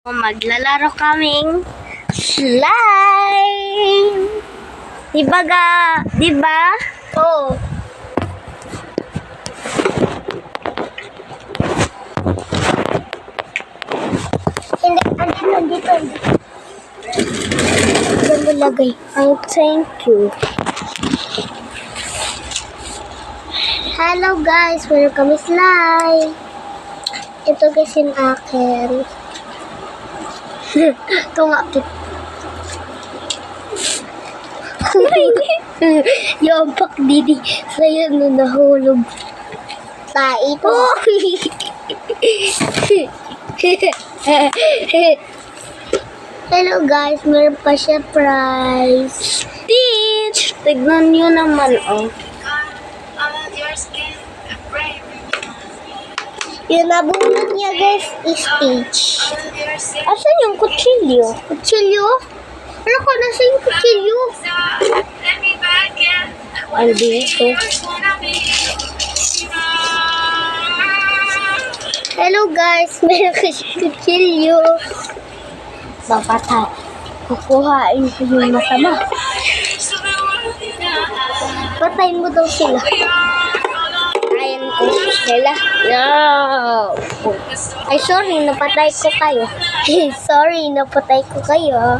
Maglalaro kaming slime. Diba ga? Diba? Oo. Hindi, andito. Diyan mo lagay. Oh, thank you. Hello guys, welcome to slime. Ito guys yung akin. Ito nga. Yampak didi. Sa'yo na nahulog. Ito. Hello guys, meron pa siya prize. Stitch! Tignan nyo naman, oh. Yung nabunot niya guys is Stitch. Asan yung kutsilyo? Kutsilyo? Wala ko, nasa yung kutsilyo? Andito. Hello guys, meron kasi kutsilyo. Bakata, kukuhain ko yung masama. Patayin mo daw sila. Ayan ko sila. No! Ay, sorry, napatay ko kayo. Sorry, napatay ko kayo.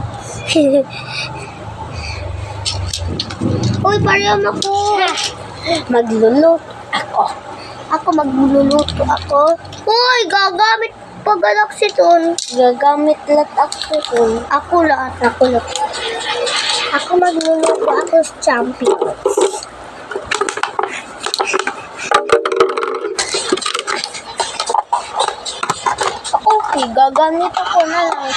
Uy, parang ako. Magluluto ako. Magluluto ako. Uy, gagamit pa galaxy ton. Gagamit lahat ako ton. Ako lahat. Ako magluluto ako sa champions. Okay, gagamit ako na lang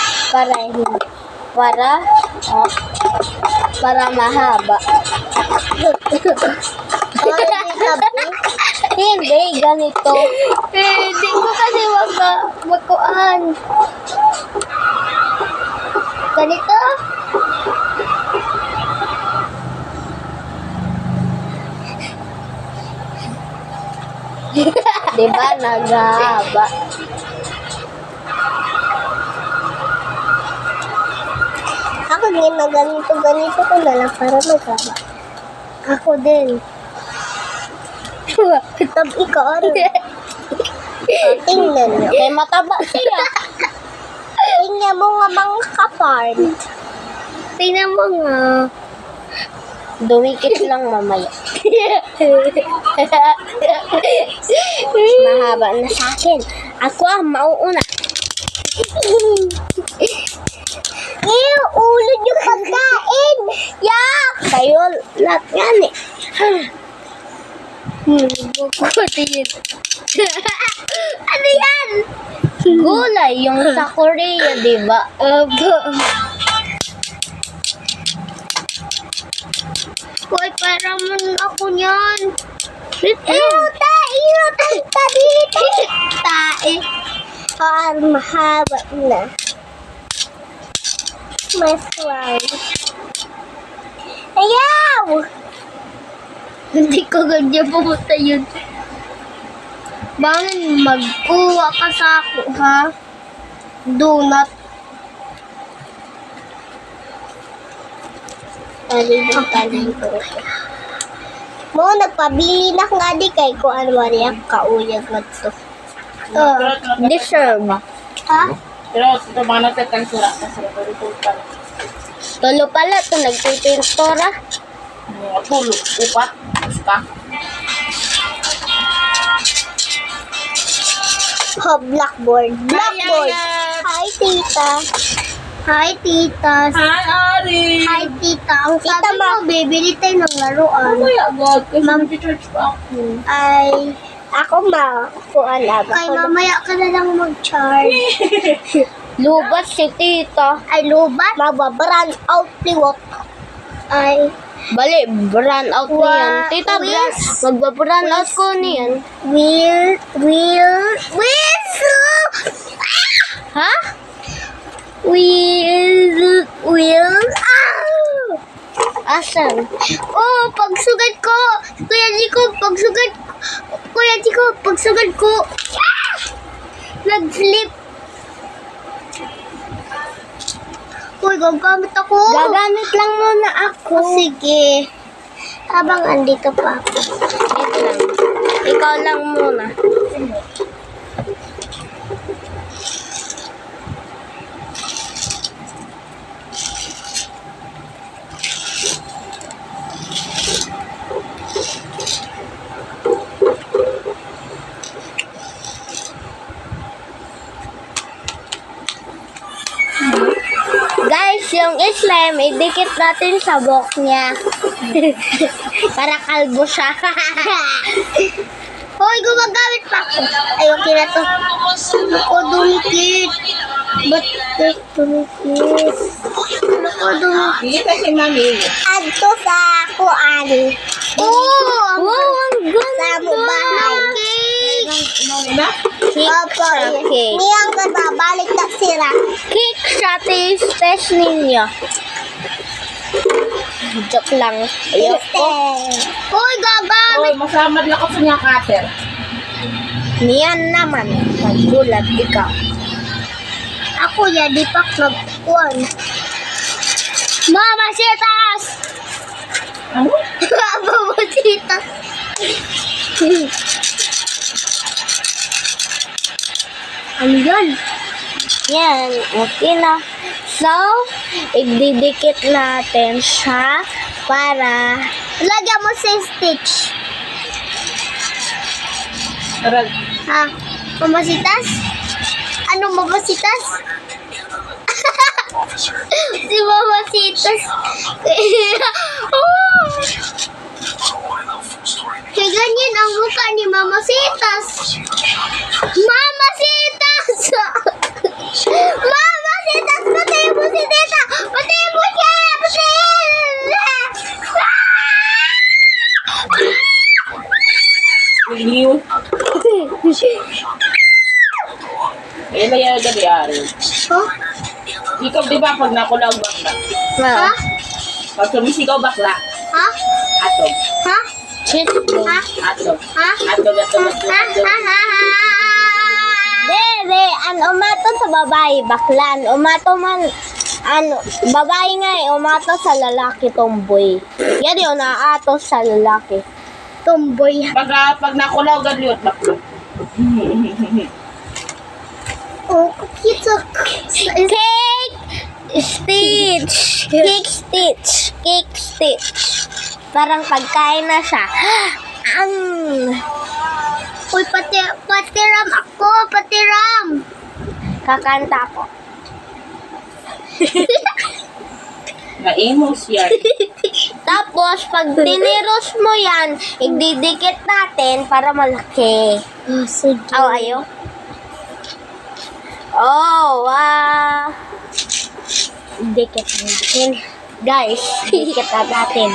para mahaba. Hindi, ganito. Hindi ko kasi magkuhan. Ganito? Diba, naghahaba. Ako din na ganito ko na lang para maghaba. Ako din. Tab ikaw ano? Tingnan nyo. Kaya mataba siya. Tingnan mo nga mga kapard. Tingnan mo nga. Dumikit lang mamaya. Mahaba na sa akin. Ako mauuna. Ulod yung pagkain. Yak! Kayo lahat yan eh. Ano yan? Gulay yung sa Korea, diba? Hoy, para mo ako niyan. Tae. Mahaba na. Mas one. Ayaw! Hindi ko ganyan pumunta yun. Bakit magkuha ka sa ako, ha? Donut. Talin ko. Mo, nagpabili na nga di kay ko ano mariyak kauyag na to. Deserve. Ha? Pero ito mga natatang sura ka sa pagkukutan. Tulo pala ito, nagpipintora. Tulo, upat, basta. Blackboard. Hi, tita. Hi, tita. Hi, Ari. Hi, tita. Ang sabi mo, bibili tayo ng laruan. Oh my God, kasi mag-church pa ako. Ay, ako kuha lang. Ay, mamaya ka na lang mag-charge. Lubat si tita. Ay, lubat? Magbabrand out ni Wok. Ay, bali, brand out niyan. Tita, magbabrand out ko niyan. Ha? Asan? Oh, pagsugat ko. Kuya Chico, pagsugat ko. Nag-flip. Uy, gagamit ako. Gagamit lang muna ako. Sige. Habang andito pa ako. Wait lang. Ikaw lang muna. Guys, yung slime, idikit natin sa buhok niya. Para kalbo siya. Hoy, gumagamit pa ako. Ayun, kinato. Ako, dumikit. Ba't dumikit? Ako, dumikit. Hindi kasi mami. Adto sa kuan. Oh! Wow, ang ganda! Sa mo bahay. Na? Opo, niyang ganda. Balik na sira. Cake siya, taste ninyo. Joke lang. Ayoko. Uy, gagamit. Oy, masamad lang ako sa niya cutter. Niyan naman. Pagbulat ikaw. Ako ya, di pa nagkuhan. Mama, sitas! Ano? Mama, sitas! Ano yan? Yan, okay na. So, ididikit natin siya para lagyan mo sa stitch. Aral. Ha? Mamasitas? Anong mamasitas? Si Mamasitas. Oh! Kaya ganyan ang mukha ni Mamasitas. Mamasitas! Mamasitas! Patay mo si Tita! Patay mo siya! Iliw. Eh, laya gabi ari. Oh? Ikaw di ba pag nakulaw bakla? Ha? Pag sumisigaw bakla, Ha? atog. Ha? Ha? Atog. Ha? Atog, atog, atog, atog. Dede, umato sa babae, baklan. Umato man, babae nga umato sa lalaki, tomboy. Yan yun, naato sa lalaki. Tomboy. Pag nakulaw gadliot bakla. Oh, cute. Cake stitch. Cake stitch. Cake stitch. Parang pagkain na siya. Uy, patiram ako, patiram. Kakanta ako. Na-emos yan. Tapos, pag tiniros mo yan, ididikit natin para malaki. Sige. Oh, ayaw. Oh, wow. Dikit natin. Guys, dikit natin.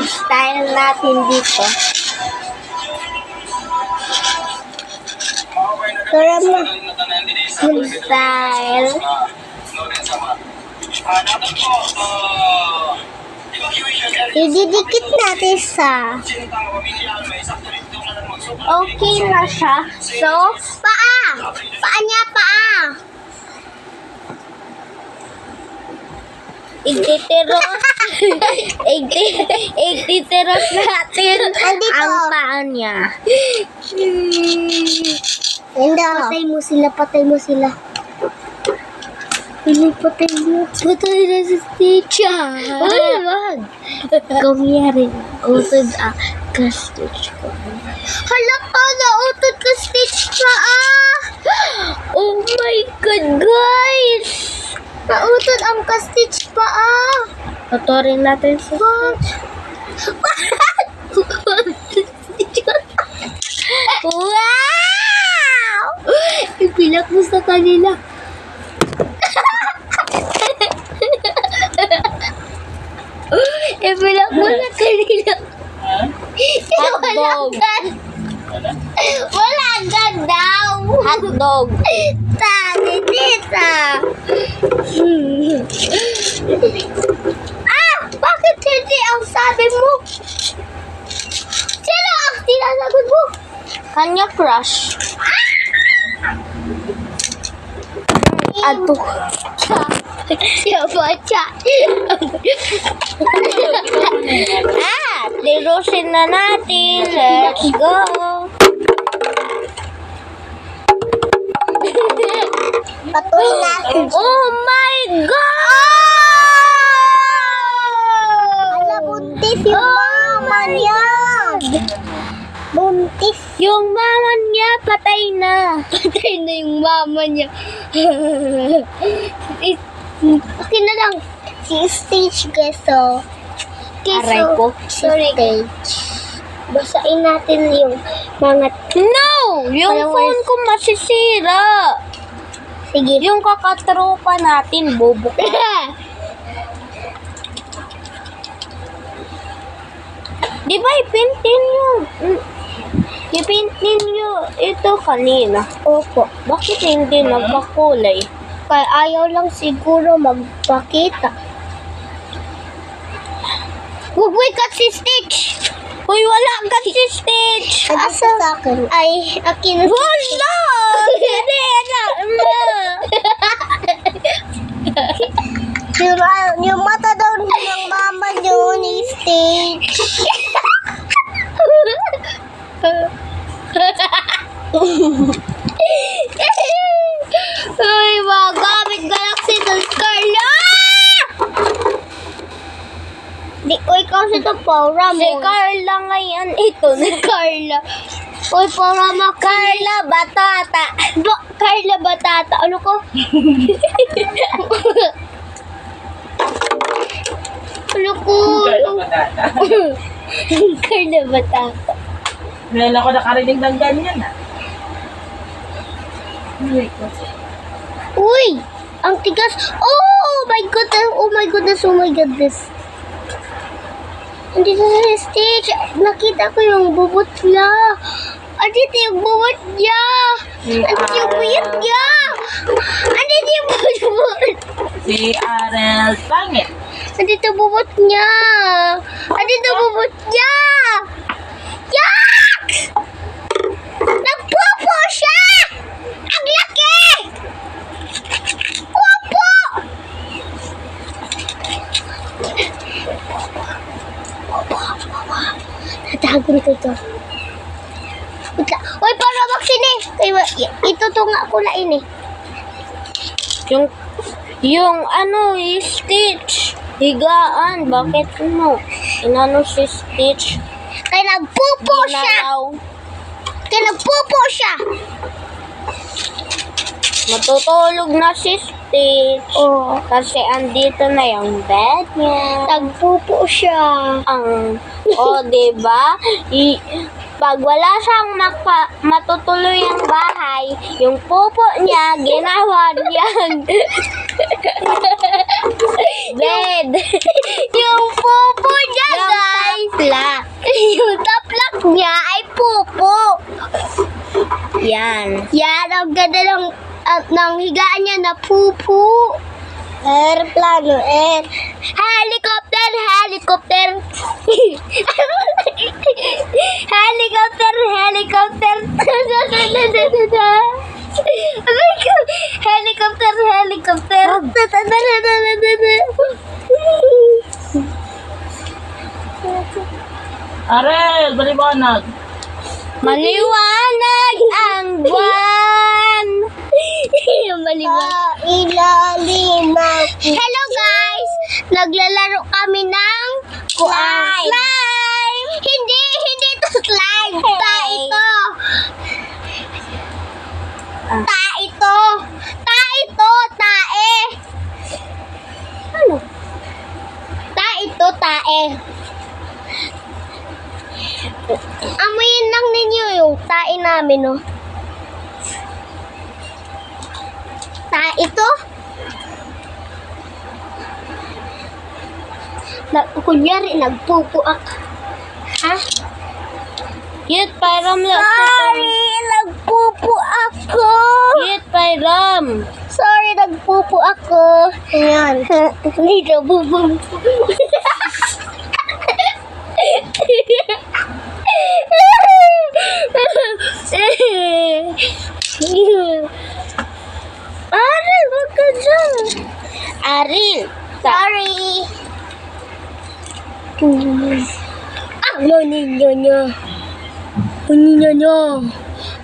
Style natin dito. Tara mo. Style. Ididikit natin sa okay na siya. So, paa! Paa niya, paa! Igtitiros. Igtitiros natin ang paa niya. Patay mo sila, patay mo sila. Patay mo. Patay na si Stitcha. Uy, wag. Kumiyari. Utod ka-stitch ko. Hala ka na, utod ka-stitch ka Oh my God, guys. Nautod ang ka-stitch pa Tutorin natin sa Wow! Ipilak mo sa kanila. Ipilak mo sa kanila. Hotdog. Wala gan daw. Hotdog. Tani, tita. Bakit hindi ang sabi mo? Sino ang tinasagot mo? Kanya crush. Ato. Siapa cak? Terusin na natin. Let's go. Patuloy natin. Oh my God! Ala, buntis yung mama niya. Buntis. Yung mama niya, patay na. Patay na yung mama niya. Okay na lang. Si Stitch Geso. Aray ko. Sorry. Stitch. Basain natin yung mga... No! Yung phone ko masisira. Sige. Yung kakatropa natin, bobo ka. Di ba ipintin yun? Ipintin nyo ito kanina. Opo. Bakit hindi nagpakulay? Kaya ayaw lang siguro magpakita. Huwag ka si Stitch! Uy, wala ka si Stitch! Asa sa akin? Ay, akin. Wala! Hindi na! Yung mata daw ng mama niyo ni Stitch. Uy, mga gamit Galaxy ng Scarla! Di ko ikaw si ito, Paura mo. Si Carla ngayon. Ito, si Carla. Uy, Paura mo. Carla Batata. Carla Batata. Ano ko? Ano ko? Carla Batata. Ngayon ako nakarinig ng ganyan ah. Uy! Ang tigas. Oh my goodness. Oh my goodness. Oh my goodness. Andito na si Stitch. Nakita ko yung bubot niya. Andito yung bubot niya. Andito yung bubot niya. Andito yung bubot. Si Arel Pangit. Andito yung bubot niya. Andito yung bubot niya. Yak! Nagpupo siya! Ang laki! Pupo! Tatago nito ito. Uy, para magsini! Itutunga ko na ini. Yung ano, Stitch. Higaan. Bakit ano? Inano si Stitch? Kaya nagpupo siya! Kaya nagpupo siya! Matutulog na si Stitch. Oo. Kasi andito na yung bed niya. Nagpupo siya. Diba? Pag wala siyang matutuloy ang bahay, yung pupo niya, ginawa niyang bed. Yung pupo niya, guys. Yung taplak niya ay pupo. Yan. Yan, ang ganda ng higaan niya na pupo. Airplano, helicopter. Helicopter. Arel, baliwanag. Maliwanag ang buwan. Maliwanag. Ilalim ng... Hello guys! Naglalaro kami ng slime. Hindi ito slime. Tae. Ano? Tae. Amoyin lang ninyo yung tae namin, no? Tae ito? Kunyari, nagpupo ako. Ha? Cute, Pyram lang. Sorry, nagpupo ako. Cute, Pyram. Sorry, nagpupo ako. Ayan. Dito, bubong. Aril, wag ka dyan. Aril. Sorry. Ah, maninyo niya. Maninyo niya.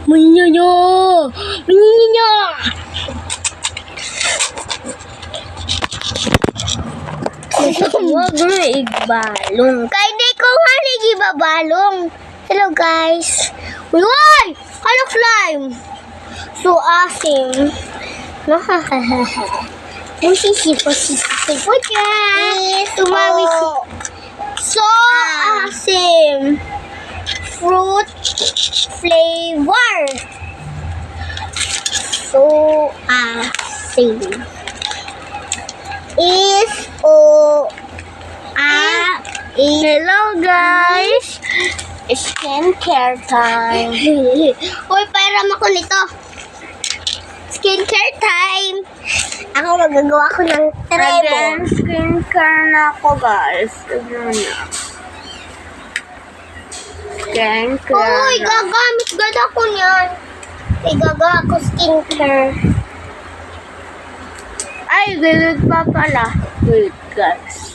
Maninyo niya. Maninyo niya. Wag mo igbalong. Kaya di ko nga ibabalong. Hello guys. Uy! Hello slime. So asim. Musisipo dyan. Tumawi si... So asim. Fruit flavor. So asim. Hello guys. Skincare time. Uy, pairam ako nito. Skincare time. Ako magagawa ko ng tremo. Skincare na ako, guys. Tignan na. Skincare Uy, gagamit ganda ko niyan. Igagawa ko skincare. Ay, ganun pa pala. Wait, guys.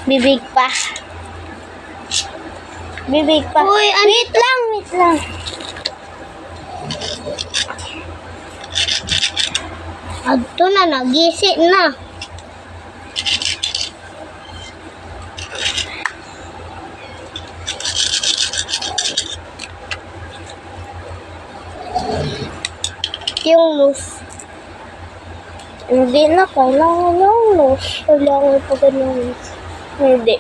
Bibig pa. Bibig pa. Uy, wait lang. Adto na, nagisi na. Yung nose. Hindi na, kailangan yung nose. Kailangan pa ganun. Hindi.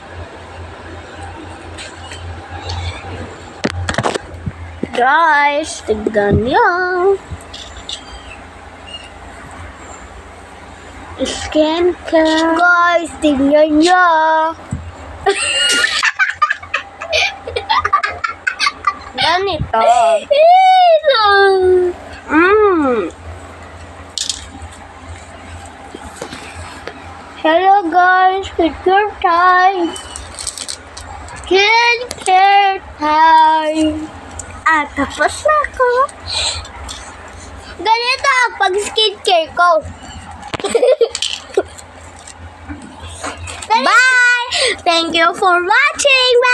Guys, tignan niyo. Skincare. Guys, tignan niyo. Ganito. Hello guys, skincare time. Skincare time. Tapos na ako. Ganito ang pag-skincare ko. Bye! Thank you for watching. Bye!